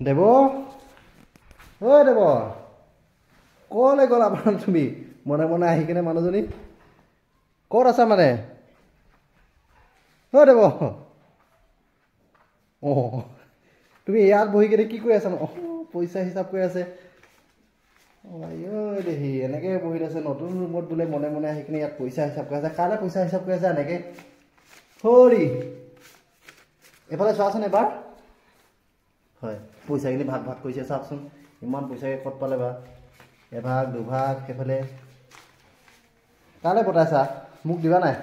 দেব ঐ দেব কলে গ'লা আপোনাৰ তুমি মনে মনে আহি কিনে মানুহজনী ক'ত আছা মানে ঐ দেব তুমি ইয়াত বহি কিনে কি কৰি আছা পইচা হিচাপ কৰি আছে দেহি এনেকে বহি আছে নতুন ৰুমত বোলে মনে মনে আহি কিনে ইয়াত পইচা হিচাপ কৰি আছে কালে পইচা হিচাপ কৰি আছে এনেকে হৰি এফালে চোৱাচোন এবাৰ হয় পইচাখিনি ভাগ ভাগ কৰিছে চাওকচোন ইমান পইচাকে ক'ত পালে বা এভাগ দুভাগ সেইফালে কালে পতাইছা মোক দিবা নাই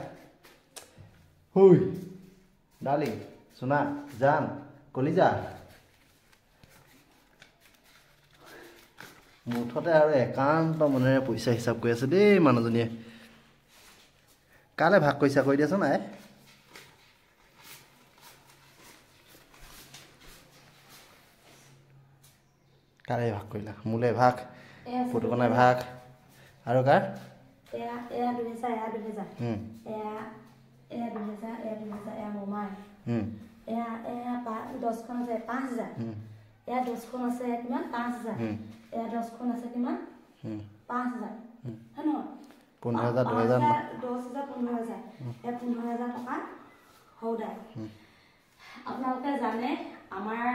হুই ডাৰ্লিং সোনা জান কলিজা মুঠতে আৰু একান্ত মনেৰে পইচা হিচাপ কৰি আছে দেই মানুহজনীয়ে কালে ভাগ কৰিছা কৈ দিয়াচোন নাই কালে ভাগ কৰিলা মোলে ভাগ পুতুকনাই ভাগ আৰু কাৰ এয়া 2000 এয়া 2000 এয়া 2000 এয়া 2000 এয়া মোমাই এয়া 10 খন আছে 5000 এয়া 10 খন আছে কিমান 5000 এয়া 10 খন আছে কিমান 5000 হনো 15000 2000 10000 15000 এয়া 15000 টকা হৌদাই আপোনালোকে জানে আমাৰ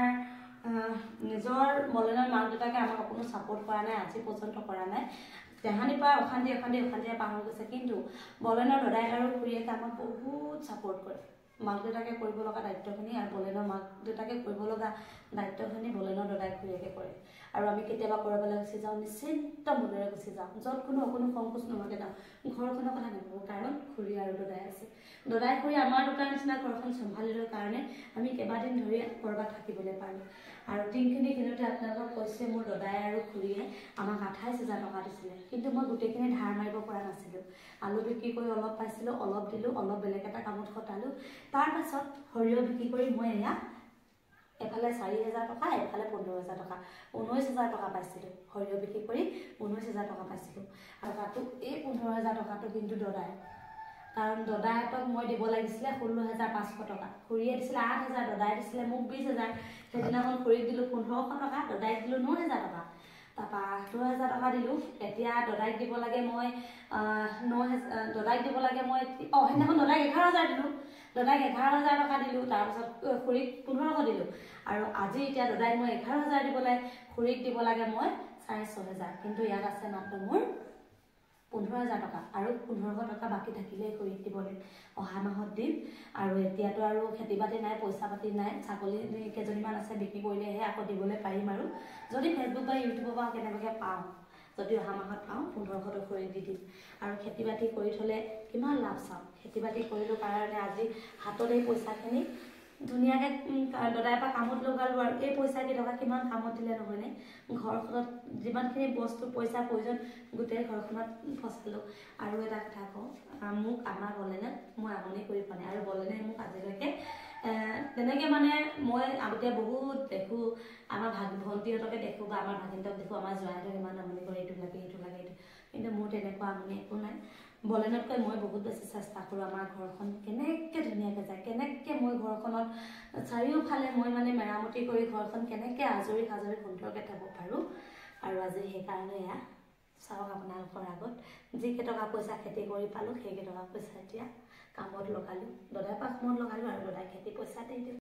নিজৰ বলেনৰ মাক দেউতাকে আমাক কোনো সাপোৰ্ট কৰা নাই আজি পৰ্যন্ত কৰা নাই তেহানি পা অখান্তি পাহৰ গৈছে কিন্তু বলেনৰ দদাই আৰু খুৰীয়েকে আমাক বহুত সাপোৰ্ট কৰে মাক দেউতাকে কৰিব লগা দায়িত্বখিনি আৰু বলেনৰ মাক দেউতাকে কৰিব লগা দায়িত্বখিনি বলেনৰ দদাই খুৰীয়েকে কৰে আৰু আমি কেতিয়াবা কৰবালৈ গুচি যাওঁ নিশ্চিন্ত মনেৰে গুচি যাওঁ যত কোনো সংকোচ নোহোৱাকৈ যাওঁ ঘৰখনৰ কথা নাভাবো কাৰণ খুৰী আৰু দদাই আছে দদাই খুৰী আমাৰ দুটাৰ নিচিনা ঘৰখন চম্ভালিলৰ কাৰণে আমি কেইবাদিন ধৰি কৰবাত থাকিবলৈ পাৰো আৰু টিংখিনি কিনোতে আপোনালোকক কৈছে মোৰ দদাই আৰু খুৰীয়ে আমাক 28000 টকা দিছিলে কিন্তু মই গোটেইখিনি ধাৰ মাৰিব পৰা নাছিলো আলু বিক্ৰী কৰি অলপ পাইছিলো অলপ দিলো অলপ বেলেগ এটা কামত খটালো তাৰ পাছত হৰিয় বিক্ৰী কৰি মই এয়া এফালে 4000 টকা এফালে 15000 টকা 19000 টকা পাইছিলো হৰিয় বিক্ৰী কৰি 19000 টকা পাইছিলো আৰু তাতো এই 15000 টকাটো কিন্তু দদাই কাৰণ দদাইক মই দিব লাগিছিলে 16500 টকা খুৰীয়ে দিছিলে 8000 দদাই দিছিলে মোক 20000 সেদিনাখন খুৰীক দিলো 1500 টকা দদাইক দিলো 9000 টকা তাপা 2000 টকা দিলো এতিয়া দদাইক দিব লাগে মই 9000 দদাইক দিব লাগে মই সেদিনাখন দদাইক 11000 দিলো দদাইক 11000 টকা দিলো তাৰ পাছত খুৰীক 1500 দিলো আৰু আজি এতিয়া দদাইক মই 11000 দিব লাগে খুৰীক দিব লাগে মই 6500 কিন্তু ইয়াত আছে মাত্ৰ মোৰ 15000 টকা আৰু 1500 টকা বাকি থাকিলে খুৰীক দিবলৈ অহা মাহত দিম আৰু এতিয়াতো আৰু খেতি বাতি নাই পইচা পাতি নাই ছাগলী কেজনীমান আছে বিক্ৰী কৰিলেহে আকৌ দিবলৈ পাৰিম আৰু যদি ফেচবুক বা ইউটিউবৰ পৰা কেনেবাকৈ পাওঁ যদি অহা মাহত পাওঁ 1500 টকা খুৰীক দি দিম আৰু খেতি বাতি কৰি থলে কিমান লাভ চাওঁ খেতি বাতি কৰিলো কাৰণে আজি হাতত এই পইচাখিনি ধুনীয়াকৈ দদাই পৰা কামত লগালো আৰু এই পইচা কেইটকা কিমান কামত দিলে নহয়নে ঘৰখনত যিমানখিনি বস্তু পইচা প্ৰয়োজন গোটেই ঘৰখনত ফচালো আৰু এটা কথা কওঁ মোক আমাৰ বলেনে মই আমনি কৰি পোৱা নাই আৰু বলেনে মোক আজিলৈকে তেনেকৈ মানে মই আগতে বহুত দেখোঁ আমাৰ ভণ্টিহঁতকে দেখোঁ বা আমাৰ ভাগিনহঁতক দেখোঁ আমাৰ জোৱাইহঁতক ইমান আমনি কৰে এইটো লাগে এইটো কিন্তু মোৰ তেনেকুৱা আমনি একো নাই বলেনতকৈ মই বহুত বেছি চেষ্টা কৰোঁ আমাৰ ঘৰখন কেনেকৈ ধুনীয়াকৈ যায় কেনেকৈ মই ঘৰখনত চাৰিওফালে মই মানে মেৰামতি কৰি ঘৰখন কেনেকৈ আজৰি সুন্দৰকৈ থ'ব পাৰোঁ আৰু আজি সেইকাৰণে এয়া চাওক আপোনালোকৰ আগত যিকেইটকা পইচা খেতি কৰি পালোঁ সেইকেইটকা পইচা এতিয়া কামত লগালোঁ দদাই পৰা কামত লগালোঁ আৰু দদাই খেতি পইচা দি দিওঁ